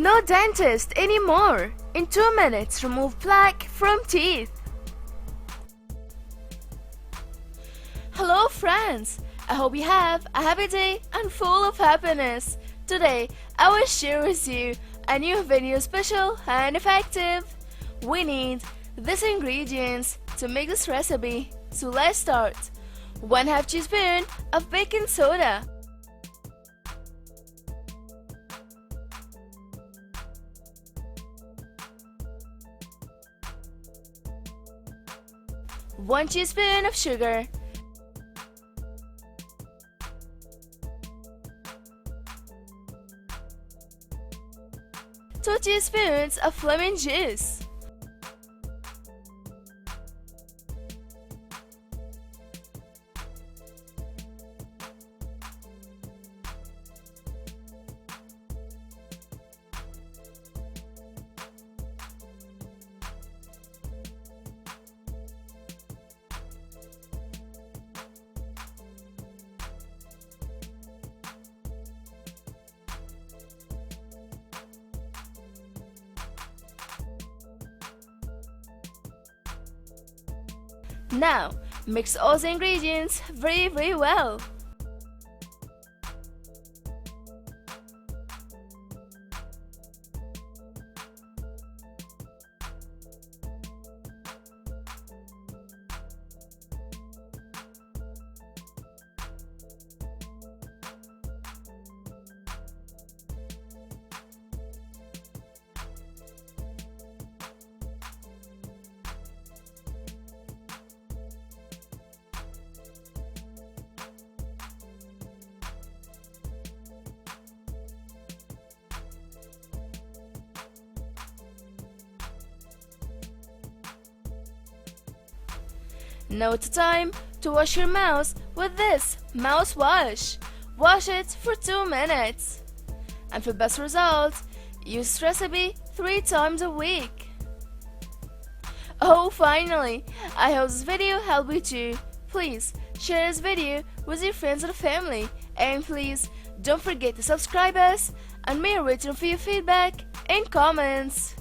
No dentist anymore. In 2 minutes, remove plaque from teeth. Hello friends, I hope you have a happy day and full of happiness. Today, I will share with you a new video special and effective. We need these ingredients to make this recipe. So let's start. 1/2 teaspoon of baking soda. 1 teaspoon of sugar. 2 teaspoons of lemon juice. 'Now, mix all the ingredients very well. Now it's time to wash your mouth with this mouthwash. Wash it for 2 minutes. And for best results, use this recipe 3 times a week. Oh, finally! I hope this video helped you too. Please share this video with your friends and family. And please don't forget to subscribe us, and we are waiting for your feedback and comments.